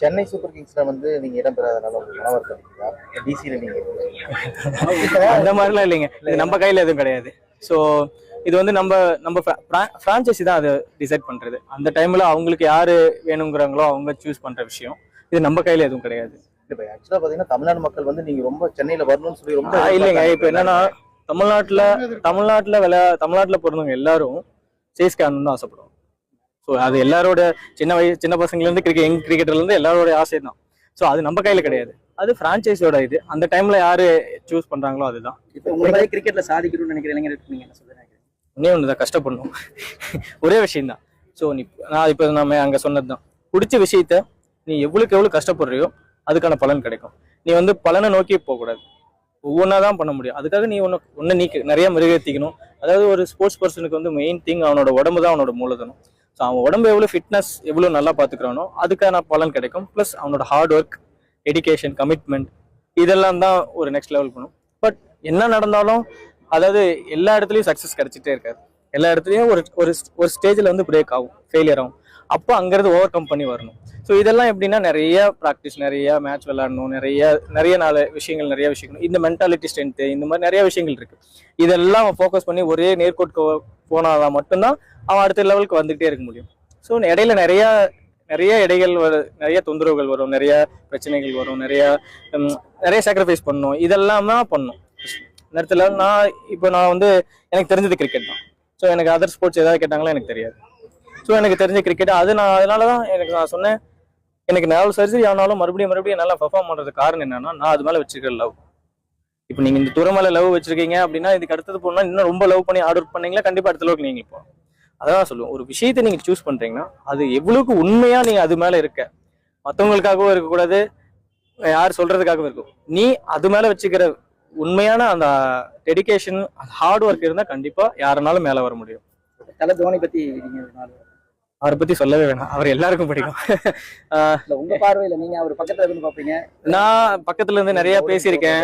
Chennai super கிங்ஸ்ல வந்து நீங்க இடம் பெறாதனால உங்களுக்கு மன வருத்தம் இருக்குதா? டிசில நீங்க அந்த மாதிரிலாம் இல்லைங்க, இது நம்ம கையில எதுவும் கிடையாது. ஸோ இது வந்து நம்ம நம்ம ஃப்ரான்ச்சைசி தான் அதை டிசைட் பண்றது. அந்த டைம்ல அவங்களுக்கு யாரு வேணுங்கிறாங்களோ அவங்க சூஸ் பண்ற விஷயம். இது நம்ம கையில எதுவும் கிடையாது. ஆக்சுவலா பாத்தீங்கன்னா தமிழ்நாடு மக்கள் வந்து நீங்க ரொம்ப சென்னையில வரணும்னு சொல்லி ரொம்ப இல்லைங்க. இப்ப என்னன்னா தமிழ்நாட்டுல பிறந்தவங்க எல்லாரும் சேஸ்க்கு ஆடணும்னு ஆசைப்படுவோம். ஸோ அது எல்லாரோட சின்ன பசங்கள்ல இருந்து யங் கிரிக்கெட்டர்ல இருந்து எல்லாரோட ஆசை தான். ஸோ அது நம்ம கையில கிடையாது, அது பிரான்ச்சைஸோட இது. அந்த டைம்ல யாரு சூஸ் பண்றாங்களோ அதுதான். இப்போ உங்களை கிரிக்கெட்ல சாதிக்கணும்னு நினைக்கிற இளைஞர்களுக்கு நீங்க என்ன சொல்றீங்க? ஒன்னே ஒண்ணுதான், கஷ்டப்படணும். ஒரே விஷயம் தான். ஸோ நான் இப்போ நம்ம அங்க சொன்னதுதான், பிடிச்ச விஷயத்த நீ எவ்வளவு கஷ்டப்படுறியோ அதுக்கான பலன் கிடைக்கும். நீ வந்து பலனை நோக்கி போகக்கூடாது, ஒவ்வொன்றா தான் பண்ண முடியும். அதுக்காக நீ ஒன்று நீ நிறைய மெருகேற்றிக்கணும். அதாவது ஒரு ஸ்போர்ட்ஸ் பர்சனுக்கு வந்து மெயின் திங் அவனோட உடம்பு தான் அவனோட மூலதனம். ஸோ அவன் உடம்பு எவ்வளோ ஃபிட்னஸ் எவ்வளோ நல்லா பார்த்துக்கிறானோ அதுக்கான பலன் கிடைக்கும். ப்ளஸ் அவனோட ஹார்ட் ஒர்க், டெடிகேஷன், கமிட்மெண்ட் இதெல்லாம் தான் ஒரு நெக்ஸ்ட் லெவல் பண்ணும். பட் என்ன நடந்தாலும் அதாவது எல்லா இடத்துலையும் சக்ஸஸ் கிடைச்சிட்டே இருக்காது. எல்லா இடத்துலையும் ஒரு ஸ்டேஜில் வந்து பிரேக் ஆகும், ஃபெயிலியர் ஆகும். அப்போ அங்கேருந்து ஓவர் கம் பண்ணி வரணும். ஸோ இதெல்லாம் எப்படின்னா நிறைய ப்ராக்டிஸ், நிறைய மேட்ச் விளையாடணும், நிறைய நிறைய விஷயங்கள், இந்த மென்டாலிட்டி ஸ்ட்ரென்த்து, இந்த மாதிரி நிறைய விஷயங்கள் இருக்கு. இதெல்லாம் ஃபோக்கஸ் பண்ணி ஒரே நேர்கோட்டுக்கு போனாதான் மட்டும்தான் அவன் அடுத்த லெவலுக்கு வந்துகிட்டே இருக்க முடியும். ஸோ இடையில நிறைய இடைகள் வரும், நிறைய தொந்தரவுகள் வரும், நிறைய பிரச்சனைகள் வரும், நிறைய சாக்ரிஃபைஸ் பண்ணணும். இதெல்லாம் தான் பண்ணணும். நேரத்தில் நான் வந்து எனக்கு தெரிஞ்சது கிரிக்கெட் தான். ஸோ எனக்கு அதர் ஸ்போர்ட்ஸ் ஏதாவது கேட்டாங்களோ எனக்கு தெரியாது. ஸோ எனக்கு தெரிஞ்ச கிரிக்கெட் அது. அதனால தான் நான் சொன்னேன், எனக்கு 4 சர்ஜரி ஆனாலும் மறுபடியும் நல்லா பெர்ஃபார்ம் பண்ணுறதுக்கு காரணம் என்னன்னா, நான் அது மேலே வச்சிருக்கிற லவ். இப்போ நீங்கள் இந்த துறை மேலே லவ் வச்சிருக்கீங்க அப்படின்னா இதுக்கு அடுத்தது போனால் இன்னும் ரொம்ப லவ் பண்ணி ஹார்ட் ஒர்க் பண்ணீங்களா கண்டிப்பாக அடுத்த அளவுக்கு நீங்கள் போகணும். அதான் சொல்லுவோம், ஒரு விஷயத்தை நீங்கள் சூஸ் பண்ணுறீங்கன்னா அது எவ்வளவுக்கு உண்மையாக நீங்கள் அது மேலே இருக்க, மற்றவங்களுக்காகவும் இருக்கக்கூடாது, யார் சொல்றதுக்காகவும் இருக்கும். நீ அது மேலே வச்சுக்கிற உண்மையான அந்த டெடிகேஷன், ஹார்ட் ஒர்க் இருந்தால் கண்டிப்பாக யாருனாலும் மேலே வர முடியும். தலை தோனி பற்றி அவரை பத்தி சொல்லவே வேணாம், அவர் எல்லாருக்கும் பிடிக்கும். உங்க பார்வையில நீங்க அவர் பக்கத்துல இருந்து பாப்பீங்க. நான் பக்கத்துல இருந்து நிறைய பேசியிருக்கேன்.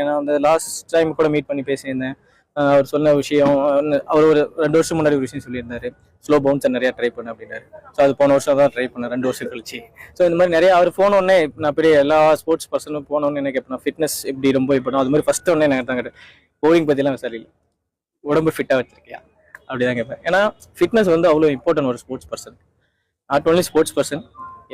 நான் வந்து லாஸ்ட் டைம் கூட மீட் பண்ணி பேசியிருந்தேன். அவர் சொன்ன விஷயம், அவர் ஒரு 2 வருஷம் முன்னாடி ஒரு விஷயம் சொல்லியிருந்தாரு, ஸ்லோ பவுன்ஸை நிறைய ட்ரை பண்ண அப்படின்னாரு. ஸோ அது போன வருஷம் தான் ட்ரை பண்ணேன், 2 வருஷம் கழிச்சு. ஸோ இந்த மாதிரி நிறைய அவர் போனோடனே நான் பெரிய எல்லா ஸ்போர்ட்ஸ் பர்சனும் போனோடனே எனக்கு இப்போ ஃபிட்னஸ் எப்படி ரொம்ப இப்போ அது மாதிரி ஃபர்ஸ்ட் ஒன்னே எனக்கு தாங்க போலிங் பற்றிலாம் சரியில்லை, உடம்பு ஃபிட்டாக வச்சிருக்கியா அப்படிதான் கேட்பேன். ஏன்னா ஃபிட்னஸ் வந்து அவ்வளோ இம்பார்ட்டன்ட் ஒரு sports person. Not only sports person,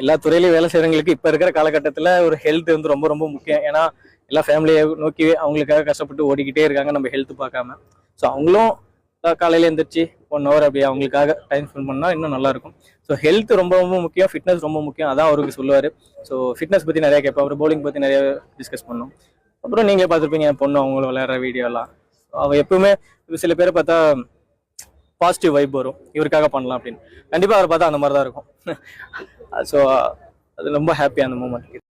எல்லா துறையிலையும் வேலை செய்கிறவங்களுக்கு இப்போ இருக்கிற காலகட்டத்தில் ஒரு ஹெல்த் வந்து ரொம்ப ரொம்ப முக்கியம். ஏன்னா எல்லா ஃபேமிலியை நோக்கி அவங்களுக்காக கஷ்டப்பட்டு ஓடிக்கிட்டே இருக்காங்க, நம்ம ஹெல்த் பார்க்காம. ஸோ அவங்களும் காலையில் எழுந்திரிச்சு 1 hour அப்படி அவங்களுக்காக டைம் ஸ்பெண்ட் பண்ணால் இன்னும் நல்லாயிருக்கும். ஸோ ஹெல்த் ரொம்ப ரொம்ப முக்கியம், ஃபிட்னஸ் ரொம்ப முக்கியம். அதான் அவருக்கு சொல்லுவார். ஸோ ஃபிட்னஸ் பற்றி நிறைய கேட்பேன், அவர் பவுலிங் பற்றி நிறைய டிஸ்கஸ் பண்ணோம். அப்புறம் நீங்களே பார்த்துருப்பீங்க என் பொண்ணு அவங்கள விளையாடுற வீடியோலாம். அவள் எப்பவுமே சில பேரை பார்த்தா பாசிட்டிவ் வைப் வரும், இவருக்காக பண்ணலாம் அப்படின்னு. கண்டிப்பாக அவரை பார்த்தா அந்த மாதிரி தான் இருக்கும். ஸோ அது ரொம்ப ஹாப்பியாக அந்த மூமெண்ட்.